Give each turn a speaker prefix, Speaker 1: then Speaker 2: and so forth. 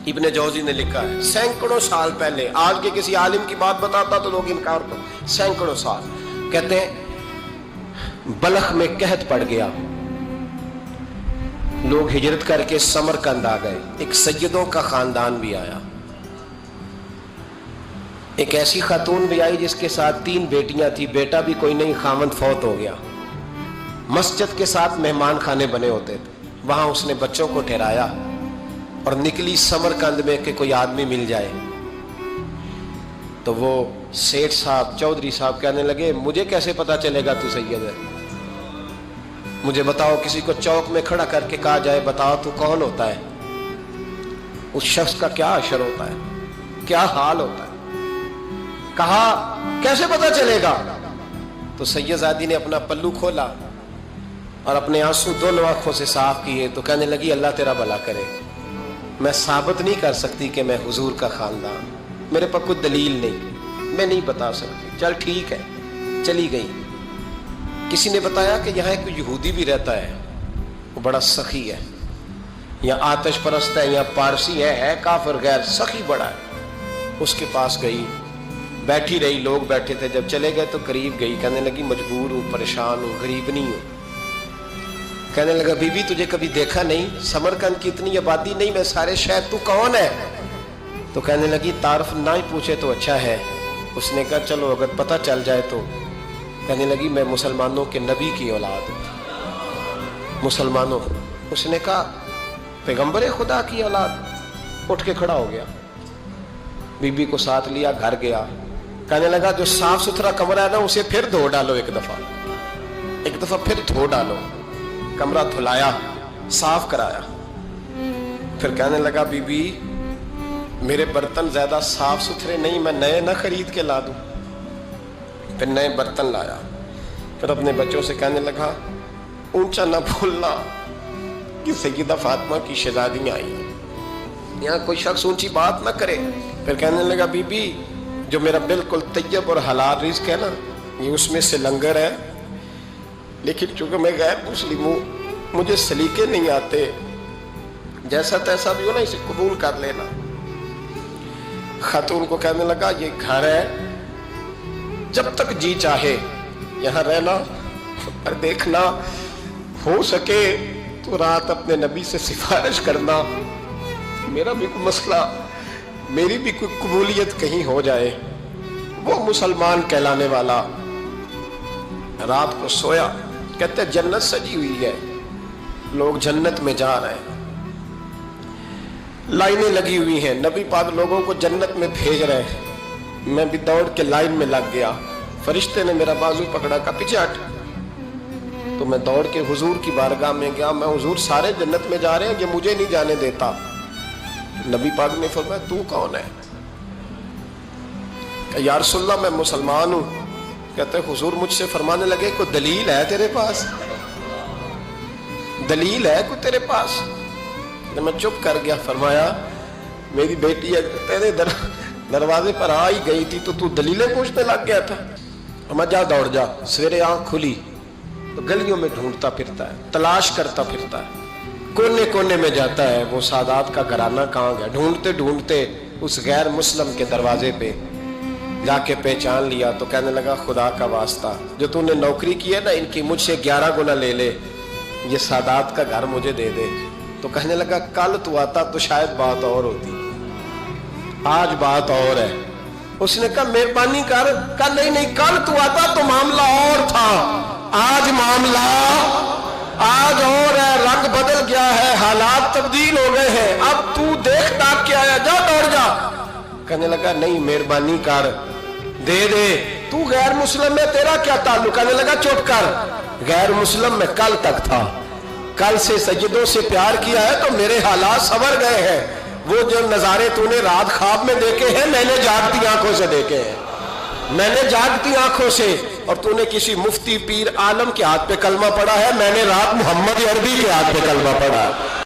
Speaker 1: ابن جوزی نے لکھا ہے سینکڑوں سال پہلے، آج کے کسی عالم کی بات بتاتا تو لوگ انکار کرتے، سینکڑوں سال، کہتے ہیں بلخ میں قحط پڑ گیا، لوگ ہجرت کر کے سمرقند آ گئے، ایک سیدوں کا خاندان بھی آیا، ایک ایسی خاتون بھی آئی جس کے ساتھ 3 بیٹیاں تھی، بیٹا بھی کوئی نہیں، خاوند فوت ہو گیا، مسجد کے ساتھ مہمان خانے بنے ہوتے تھے، وہاں اس نے بچوں کو ٹھہرایا اور نکلی سمرقند میں کہ کوئی آدمی مل جائے، تو وہ سیٹھ صاحب چودھری صاحب کہنے لگے مجھے کیسے پتا چلے گا تو سید ہے، مجھے بتاؤ، کسی کو چوک میں کھڑا کر کے کہا جائے بتاؤ تو کون ہوتا ہے، اس شخص کا کیا اشر ہوتا ہے، کیا حال ہوتا ہے، کہا کیسے پتا چلے گا؟ تو سید زادی نے اپنا پلو کھولا اور اپنے آنسو دونوں آنکھوں سے صاف کیے، تو کہنے لگی اللہ تیرا بھلا کرے، میں ثابت نہیں کر سکتی کہ میں حضور کا خاندان، میرے پاس کوئی دلیل نہیں، میں نہیں بتا سکتی، چل ٹھیک ہے، چلی گئی۔ کسی نے بتایا کہ یہاں ایک یہودی بھی رہتا ہے، وہ بڑا سخی ہے، یا آتش پرست ہے، یا پارسی ہے کافر غیر، سخی بڑا ہے، اس کے پاس گئی، بیٹھی رہی، لوگ بیٹھے تھے، جب چلے گئے تو قریب گئی، کہنے لگی مجبور ہوں، پریشان ہوں، غریب نہیں ہوں، کہنے لگا بی بی تجھے کبھی دیکھا نہیں، سمرقند کی اتنی آبادی نہیں، میں سارے شہر، تو کون ہے؟ تو کہنے لگی تعارف نہ ہی پوچھے تو اچھا ہے۔ اس نے کہا چلو اگر پتہ چل جائے تو، کہنے لگی میں مسلمانوں کے نبی کی اولاد ہوں، مسلمانوں، اس نے کہا پیغمبر خدا کی اولاد، اٹھ کے کھڑا ہو گیا، بی بی کو ساتھ لیا، گھر گیا، کہنے لگا جو صاف ستھرا کمرہ ہے نا اسے پھر دھو ڈالو، ایک دفعہ پھر دھو ڈالو، کمرہ دھلایا، صاف کرایا، پھر کہنے لگا بی بی میرے برتن زیادہ صاف ستھرے نہیں، میں نئے نہ خرید کے لا دوں، پھر نئے برتن لایا، پھر اپنے بچوں سے کہنے لگا اونچا نہ بھولنا کہ سیدہ فاطمہ کی شہزادیاں آئی ہیں، یہاں کوئی شخص اونچی بات نہ کرے۔ پھر کہنے لگا بی بی جو میرا بالکل طیب اور حلال رزق ہے نا، یہ اس میں سے لنگر ہے، لیکن چونکہ میں غیر مسلم ہوں، مجھے سلیقے نہیں آتے، جیسا تیسا بھی ہو نا اسے قبول کر لینا۔ خاتون کو کہنے لگا یہ گھر ہے، جب تک جی چاہے یہاں رہنا، اور دیکھنا ہو سکے تو رات اپنے نبی سے سفارش کرنا، میرا بھی کوئی مسئلہ، میری بھی کوئی قبولیت کہیں ہو جائے۔ وہ مسلمان کہلانے والا رات کو سویا، کہتے جنت سجی ہوئی ہے، لوگ جنت میں جا رہے ہیں، لائنیں لگی ہوئی ہیں، نبی پاک لوگوں کو جنت میں بھیج رہے ہیں، میں بھی دوڑ کے لائن میں لگ گیا، فرشتے نے میرا بازو پکڑا، کہا پیچھے ہٹ، تو میں دوڑ کے حضور کی بارگاہ میں گیا، میں حضور سارے جنت میں جا رہے ہیں، یہ مجھے نہیں جانے دیتا۔ نبی پاک نے فرمایا تو کون ہے؟ کہ یا رسول اللہ میں مسلمان ہوں۔ کہتے حضور مجھ سے فرمانے لگے کوئی دلیل ہے تیرے پاس؟ دلیل ہے کوئی تیرے پاس؟ میں چپ کر گیا، فرمایا میری بیٹی تیرے دروازے پر آ ہی گئی تھی تو دلیلیں پوچھنے لگ گیا تھا۔ میں جا دوڑ جا، سویرے آنکھ کھلی تو گلیوں میں ڈھونڈتا پھرتا ہے، تلاش کرتا پھرتا ہے، کونے کونے میں جاتا ہے وہ سادات کا گھرانہ کہاں گیا، ڈھونڈتے ڈھونڈتے اس غیر مسلم کے دروازے پہ جا کے پہچان لیا، تو کہنے لگا خدا کا واسطہ جو تو نے نوکری کی ہے نا ان کی مجھ سے 11 گنا لے لے، یہ سادات کا گھر مجھے دے دے۔ تو کہنے لگا کل تو آتا تو شاید بات اور ہوتی، آج بات اور ہے۔ اس نے کہا مہربانی کر، کہا نہیں کل تو آتا تو معاملہ اور تھا، آج معاملہ آج اور ہے، رنگ بدل گیا ہے، حالات تبدیل ہو گئے ہیں، اب تو دیکھ تاک کے آیا، جا دوڑ جا۔ کہنے لگا نہیں مہربانی کر، دے دے، تو غیر مسلم میں تیرا کیا تعلق؟ کہنے لگا چپ کر، غیر مسلم میں کل تک تھا، کل سے سجدوں سے پیار کیا ہے تو میرے حالات سنور گئے ہیں، وہ جو نظارے تو نے رات خواب میں دیکھے ہیں میں نے جاگتی آنکھوں سے دیکھے ہیں، میں نے جاگتی آنکھوں سے، اور تو نے کسی مفتی پیر عالم کے ہاتھ پہ کلمہ پڑھا ہے، میں نے رات محمد عربی کے ہاتھ پہ کلمہ پڑھا ہے۔